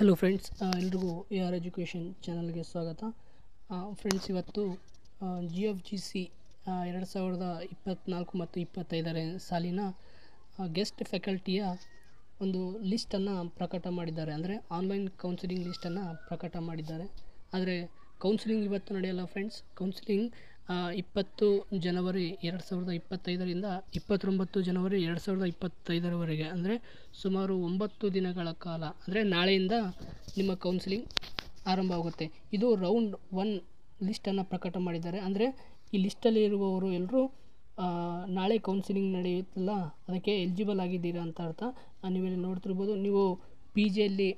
Hello friends, ಎಲ್ರಿಗೂ AR education ಚಾನಲ್ಗೆ ಸ್ವಾಗತ. ಫ್ರೆಂಡ್ಸ್, ಇವತ್ತು GFGC 2024 ಮತ್ತು 25ನೇ ಸಾಲಿನ ಗೆಸ್ಟ್ ಫ್ಯಾಕಲ್ಟಿಯ ಒಂದು ಲಿಸ್ಟನ್ನು ಪ್ರಕಟ ಮಾಡಿದ್ದಾರೆ. ಅಂದರೆ ಆನ್ಲೈನ್ ಕೌನ್ಸಿಲಿಂಗ್ ಲಿಸ್ಟನ್ನು ಪ್ರಕಟ ಮಾಡಿದ್ದಾರೆ. ಆದರೆ ಕೌನ್ಸಿಲಿಂಗ್ ಇವತ್ತು ನಡೆಯಲ್ಲ ಫ್ರೆಂಡ್ಸ್. ಕೌನ್ಸಿಲಿಂಗ್ 20 ಜನವರಿ 2025ರಿಂದ 29 ಜನವರಿ 2025ರವರೆಗೆ, ಅಂದರೆ ಸುಮಾರು 9 ದಿನಗಳ ಕಾಲ, ಅಂದರೆ ನಾಳೆಯಿಂದ ನಿಮ್ಮ ಕೌನ್ಸಿಲಿಂಗ್ ಆರಂಭವಾಗುತ್ತೆ. ಇದು ರೌಂಡ್ 1 ಲಿಸ್ಟನ್ನು ಪ್ರಕಟ ಮಾಡಿದ್ದಾರೆ. ಅಂದರೆ ಈ ಲಿಸ್ಟಲ್ಲಿ ಇರುವವರು ಎಲ್ಲರೂ ನಾಳೆ ಕೌನ್ಸಿಲಿಂಗ್ ನಡೆಯುತ್ತಲ್ಲ, ಅದಕ್ಕೆ ಎಲಿಜಿಬಲ್ ಆಗಿದ್ದೀರಾ ಅಂತ ಅರ್ಥ. ನೀವೆಲ್ಲ ನೋಡ್ತಿರ್ಬೋದು, ನೀವು PGಯಲ್ಲಿ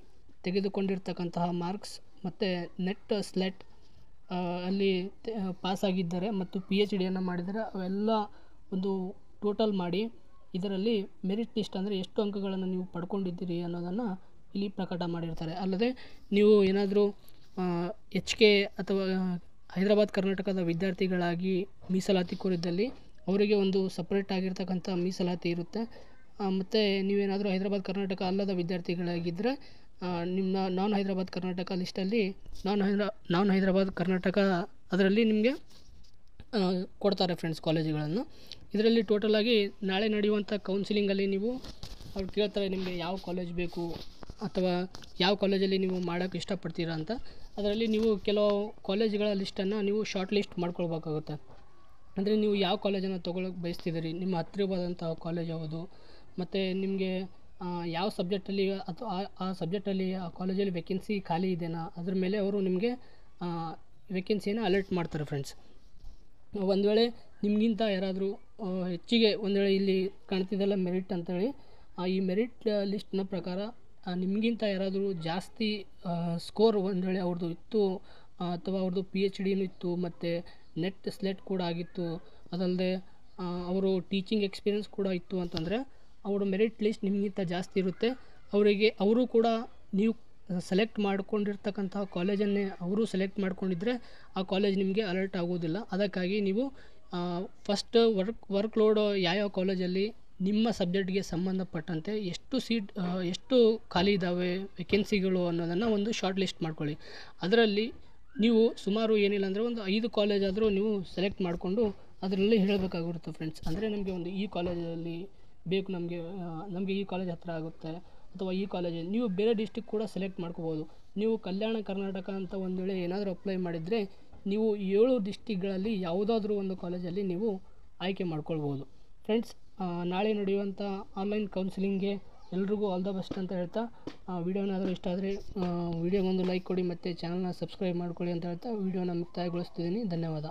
ತೆಗೆದುಕೊಂಡಿರ್ತಕ್ಕಂತಹ ಮಾರ್ಕ್ಸ್ ಮತ್ತು ನೆಟ್ ಸ್ಲೆಟ್ ಅಲ್ಲಿ ಪಾಸಾಗಿದ್ದಾರೆ ಮತ್ತು PhDಯನ್ನು ಮಾಡಿದರೆ ಅವೆಲ್ಲ ಒಂದು ಟೋಟಲ್ ಮಾಡಿ ಇದರಲ್ಲಿ ಮೆರಿಟ್ ಲಿಸ್ಟ್, ಅಂದರೆ ಎಷ್ಟು ಅಂಕಗಳನ್ನು ನೀವು ಪಡ್ಕೊಂಡಿದ್ದೀರಿ ಅನ್ನೋದನ್ನು ಇಲ್ಲಿ ಪ್ರಕಟ ಮಾಡಿರ್ತಾರೆ. ಅಲ್ಲದೆ ನೀವು ಏನಾದರೂ HK ಅಥವಾ ಹೈದರಾಬಾದ್ ಕರ್ನಾಟಕದ ವಿದ್ಯಾರ್ಥಿಗಳಾಗಿ ಮೀಸಲಾತಿ ಕೋರಿದ್ದಲ್ಲಿ ಅವರಿಗೆ ಒಂದು ಸಪ್ರೇಟ್ ಆಗಿರ್ತಕ್ಕಂಥ ಮೀಸಲಾತಿ ಇರುತ್ತೆ. ಮತ್ತು ನೀವೇನಾದರೂ ಹೈದರಾಬಾದ್ ಕರ್ನಾಟಕ ಅಲ್ಲದ ವಿದ್ಯಾರ್ಥಿಗಳಾಗಿದ್ದರೆ ನಿಮ್ಮ ನಾನ್ ಹೈದರಾಬಾದ್ ಕರ್ನಾಟಕ ಲಿಸ್ಟಲ್ಲಿ ನಾನ್ ಹೈದರಾಬಾದ್ ಕರ್ನಾಟಕ ಅದರಲ್ಲಿ ನಿಮಗೆ ಕೊಡ್ತಾರೆ ಫ್ರೆಂಡ್ಸ್ ಕಾಲೇಜುಗಳನ್ನು. ಇದರಲ್ಲಿ ಟೋಟಲಾಗಿ ನಾಳೆ ನಡೆಯುವಂಥ ಕೌನ್ಸಿಲಿಂಗಲ್ಲಿ ನೀವು ಅವ್ರು ಕೇಳ್ತಾರೆ ನಿಮಗೆ ಯಾವ ಕಾಲೇಜ್ ಬೇಕು ಅಥವಾ ಯಾವ ಕಾಲೇಜಲ್ಲಿ ನೀವು ಮಾಡೋಕ್ಕೆ ಇಷ್ಟಪಡ್ತೀರಾ ಅಂತ. ಅದರಲ್ಲಿ ನೀವು ಕೆಲವು ಕಾಲೇಜುಗಳ ಲಿಸ್ಟನ್ನು ನೀವು ಶಾರ್ಟ್ ಲಿಸ್ಟ್ ಮಾಡ್ಕೊಳ್ಬೇಕಾಗುತ್ತೆ. ಅಂದರೆ ನೀವು ಯಾವ ಕಾಲೇಜನ್ನು ತೊಗೊಳಕ್ಕೆ ಬಯಸ್ತಿದ್ದೀರಿ, ನಿಮ್ಮ ಹತ್ತಿರವಾದಂತಹ ಕಾಲೇಜ್ ಯಾವುದು, ಮತ್ತು ನಿಮಗೆ ಯಾವ ಸಬ್ಜೆಕ್ಟಲ್ಲಿ ಅಥವಾ ಆ ಸಬ್ಜೆಕ್ಟಲ್ಲಿ ಆ ಕಾಲೇಜಲ್ಲಿ ವೇಕೆನ್ಸಿ ಖಾಲಿ ಇದೆಯಾ, ಅದ್ರ ಮೇಲೆ ಅವರು ನಿಮಗೆ ವೇಕೆನ್ಸಿಯನ್ನು ಅಲರ್ಟ್ ಮಾಡ್ತಾರೆ ಫ್ರೆಂಡ್ಸ್. ಒಂದು ವೇಳೆ ನಿಮಗಿಂತ ಯಾರಾದರೂ ಹೆಚ್ಚಿಗೆ, ಒಂದು ವೇಳೆ ಇಲ್ಲಿ ಕಾಣ್ತಿದ್ದಲ್ಲ ಮೆರಿಟ್ ಅಂತೇಳಿ, ಈ ಮೆರಿಟ್ ಲಿಸ್ಟ್ನ ಪ್ರಕಾರ ನಿಮಗಿಂತ ಯಾರಾದರೂ ಜಾಸ್ತಿ ಸ್ಕೋರ್ ಒಂದು ವೇಳೆ ಅವ್ರದ್ದು ಇತ್ತು, ಅಥವಾ ಅವ್ರದ್ದು PhDನೂ ಇತ್ತು ಮತ್ತು ನೆಟ್ ಸ್ಲೆಟ್ ಕೂಡ ಆಗಿತ್ತು, ಅದಲ್ಲದೆ ಅವರು ಟೀಚಿಂಗ್ ಎಕ್ಸ್ಪೀರಿಯನ್ಸ್ ಕೂಡ ಇತ್ತು ಅಂತಂದರೆ ಅವರ ಮೆರಿಟ್ ಲಿಸ್ಟ್ ನಿಮಗಿಂತ ಜಾಸ್ತಿ ಇರುತ್ತೆ. ಅವರು ಕೂಡ ನೀವು ಸೆಲೆಕ್ಟ್ ಮಾಡ್ಕೊಂಡಿರ್ತಕ್ಕಂಥ ಕಾಲೇಜನ್ನೇ ಅವರು ಸೆಲೆಕ್ಟ್ ಮಾಡ್ಕೊಂಡಿದ್ದರೆ ಆ ಕಾಲೇಜ್ ನಿಮಗೆ ಅಲರ್ಟ್ ಆಗೋದಿಲ್ಲ. ಅದಕ್ಕಾಗಿ ನೀವು ಫಸ್ಟ್ ವರ್ಕ್ ಲೋಡ್ ಯಾವ್ಯಾವ ಕಾಲೇಜಲ್ಲಿ ನಿಮ್ಮ ಸಬ್ಜೆಕ್ಟ್ಗೆ ಸಂಬಂಧಪಟ್ಟಂತೆ ಎಷ್ಟು ಖಾಲಿ ಇದ್ದಾವೆ ವೇಕೆನ್ಸಿಗಳು ಅನ್ನೋದನ್ನು ಒಂದು ಶಾರ್ಟ್ ಲಿಸ್ಟ್ ಮಾಡ್ಕೊಳ್ಳಿ. ಅದರಲ್ಲಿ ನೀವು ಸುಮಾರು ಏನಿಲ್ಲ ಅಂದರೆ ಒಂದು 5 ಕಾಲೇಜಾದರೂ ನೀವು ಸೆಲೆಕ್ಟ್ ಮಾಡಿಕೊಂಡು ಅದರಲ್ಲಿ ಹೇಳಬೇಕಾಗಿರುತ್ತೆ ಫ್ರೆಂಡ್ಸ್. ಅಂದರೆ ನಮಗೆ ಒಂದು ಈ ಕಾಲೇಜಲ್ಲಿ ಬೇಕು, ನಮಗೆ ಈ ಕಾಲೇಜ್ ಹತ್ತಿರ ಆಗುತ್ತೆ, ಅಥವಾ ಈ ಕಾಲೇಜಲ್ಲಿ ನೀವು ಬೇರೆ ಡಿಸ್ಟಿಕ್ ಕೂಡ ಸೆಲೆಕ್ಟ್ ಮಾಡ್ಕೋಬೋದು. ನೀವು ಕಲ್ಯಾಣ ಕರ್ನಾಟಕ ಅಂತ ಒಂದು ವೇಳೆ ಏನಾದರೂ ಅಪ್ಲೈ ಮಾಡಿದರೆ ನೀವು 7 ಡಿಸ್ಟಿಕ್ಗಳಲ್ಲಿ ಯಾವುದಾದ್ರೂ ಒಂದು ಕಾಲೇಜಲ್ಲಿ ನೀವು ಆಯ್ಕೆ ಮಾಡ್ಕೊಳ್ಬೋದು ಫ್ರೆಂಡ್ಸ್. ನಾಳೆ ನಡೆಯುವಂಥ ಆನ್ಲೈನ್ ಕೌನ್ಸಿಲಿಂಗ್ಗೆ ಎಲ್ರಿಗೂ ಆಲ್ ದ ಬೆಸ್ಟ್ ಅಂತ ಹೇಳ್ತಾ, ವಿಡಿಯೋನಾದರೂ ಇಷ್ಟ ಆದರೆ ವಿಡಿಯೋಗೊಂದು ಲೈಕ್ ಕೊಡಿ ಮತ್ತು ಚಾನಲ್ನ ಸಬ್ಸ್ಕ್ರೈಬ್ ಮಾಡ್ಕೊಳ್ಳಿ ಅಂತ ಹೇಳ್ತಾ ವಿಡಿಯೋನ ಮುಕ್ತಾಯಗೊಳಿಸ್ತಿದ್ದೀನಿ. ಧನ್ಯವಾದ.